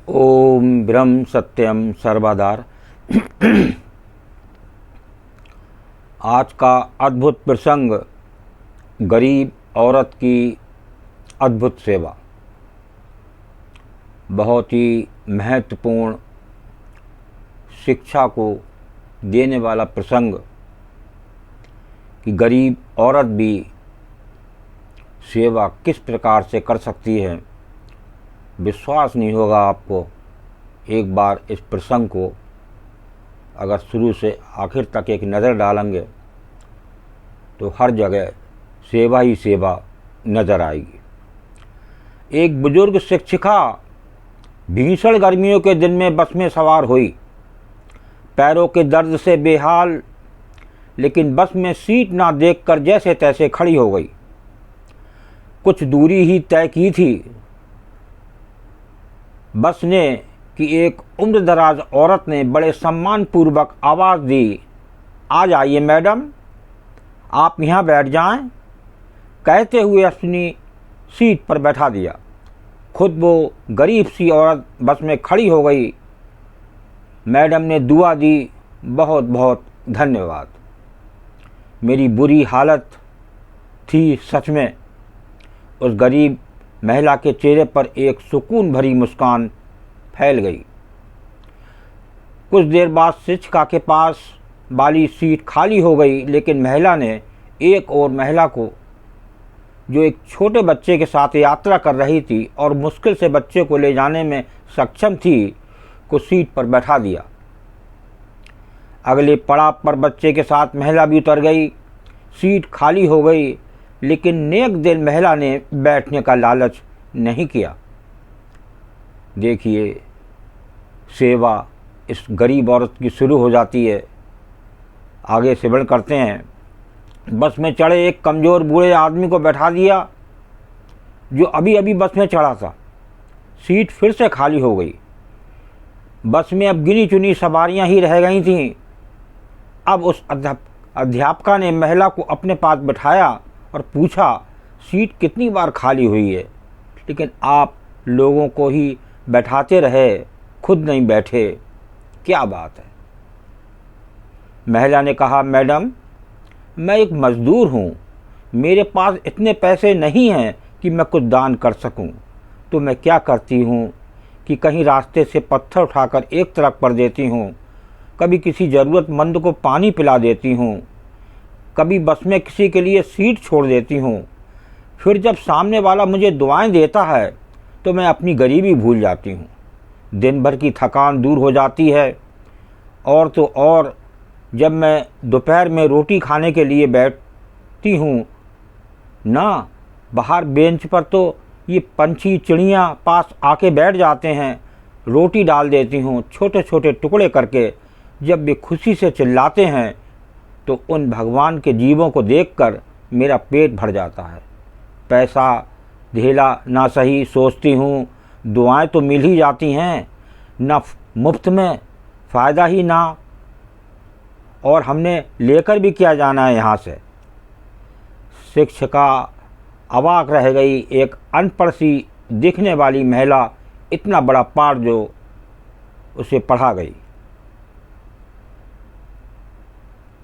ओम ब्रह्म सत्यम सर्वदार। आज का अद्भुत प्रसंग, गरीब औरत की अद्भुत सेवा। बहुत ही महत्वपूर्ण शिक्षा को देने वाला प्रसंग कि गरीब औरत भी सेवा किस प्रकार से कर सकती है। विश्वास नहीं होगा आपको, एक बार इस प्रसंग को अगर शुरू से आखिर तक एक नज़र डालेंगे तो हर जगह सेवा ही सेवा नज़र आएगी। एक बुजुर्ग शिक्षिका भीषण गर्मियों के दिन में बस में सवार हुई, पैरों के दर्द से बेहाल, लेकिन बस में सीट ना देखकर जैसे तैसे खड़ी हो गई। कुछ दूरी ही तय की थी बस ने कि एक उम्रदराज औरत ने बड़े सम्मानपूर्वक आवाज़ दी, आ जाइए मैडम, आप यहाँ बैठ जाएं। कहते हुए अपनी सीट पर बैठा दिया। खुद वो गरीब सी औरत बस में खड़ी हो गई। मैडम ने दुआ दी, बहुत बहुत धन्यवाद। मेरी बुरी हालत थी सच में। उस गरीब महिला के चेहरे पर एक सुकून भरी मुस्कान फैल गई। कुछ देर बाद शिक्षिका के पास वाली सीट खाली हो गई, लेकिन महिला ने एक और महिला को, जो एक छोटे बच्चे के साथ यात्रा कर रही थी और मुश्किल से बच्चे को ले जाने में सक्षम थी, को सीट पर बैठा दिया। अगले पड़ाव पर बच्चे के साथ महिला भी उतर गई। सीट खाली हो गई, लेकिन नेक दिल महिला ने बैठने का लालच नहीं किया। देखिए, सेवा इस गरीब औरत की शुरू हो जाती है। आगे सेवन करते हैं। बस में चढ़े एक कमज़ोर बूढ़े आदमी को बैठा दिया, जो अभी अभी बस में चढ़ा था। सीट फिर से खाली हो गई। बस में अब गिनी चुनी सवारियां ही रह गई थीं। अब उस अध्यापका ने महिला को अपने पास बैठाया और पूछा, सीट कितनी बार खाली हुई है, लेकिन आप लोगों को ही बैठाते रहे, खुद नहीं बैठे, क्या बात है। महिला ने कहा, मैडम, मैं एक मज़दूर हूँ, मेरे पास इतने पैसे नहीं हैं कि मैं कुछ दान कर सकूँ। तो मैं क्या करती हूँ कि कहीं रास्ते से पत्थर उठाकर एक तरफ कर देती हूँ, कभी किसी ज़रूरतमंद को पानी पिला देती हूँ, कभी बस में किसी के लिए सीट छोड़ देती हूँ। फिर जब सामने वाला मुझे दुआएं देता है तो मैं अपनी गरीबी भूल जाती हूँ। दिन भर की थकान दूर हो जाती है। और तो और जब मैं दोपहर में रोटी खाने के लिए बैठती हूँ ना, बाहर बेंच पर तो ये पंछी चिड़ियाँ पास आके बैठ जाते हैं। रोटी डाल देती हूँ छोटे छोटे टुकड़े करके। जब वे खुशी से चिल्लाते हैं तो उन भगवान के जीवों को देखकर मेरा पेट भर जाता है। पैसा धेला ना सही सोचती हूँ, दुआएं तो मिल ही जाती हैं, ना मुफ्त में, फ़ायदा ही ना, और हमने लेकर भी क्या जाना है यहाँ से। शिक्षिका अवाक रह गई। एक अनपढ़ सी दिखने वाली महिला इतना बड़ा पाठ जो उसे पढ़ा गई।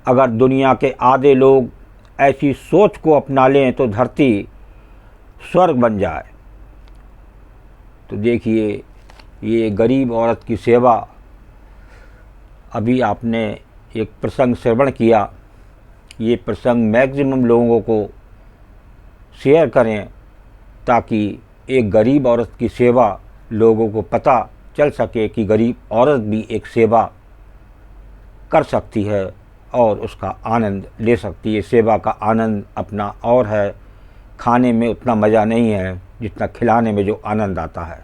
अगर दुनिया के आधे लोग ऐसी सोच को अपना लें तो धरती स्वर्ग बन जाए। तो देखिए, ये गरीब औरत की सेवा। अभी आपने एक प्रसंग श्रवण किया। ये प्रसंग मैक्सिमम लोगों को शेयर करें, ताकि एक गरीब औरत की सेवा लोगों को पता चल सके कि गरीब औरत भी एक सेवा कर सकती है और उसका आनंद ले सकती है। सेवा का आनंद अपना और है। खाने में उतना मज़ा नहीं है जितना खिलाने में जो आनंद आता है।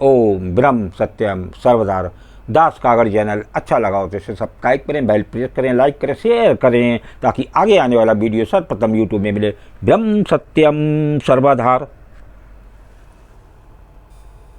ओम ब्रह्म सत्यम सर्वदार। दास कागड़ चैनल अच्छा लगा हो तो इसे सब्सक्राइब करें, बेल प्रेस करें, लाइक करें, शेयर करें, ताकि आगे आने वाला वीडियो सर्वप्रथम यूट्यूब में मिले। ब्रह्म सत्यम सर्वधार।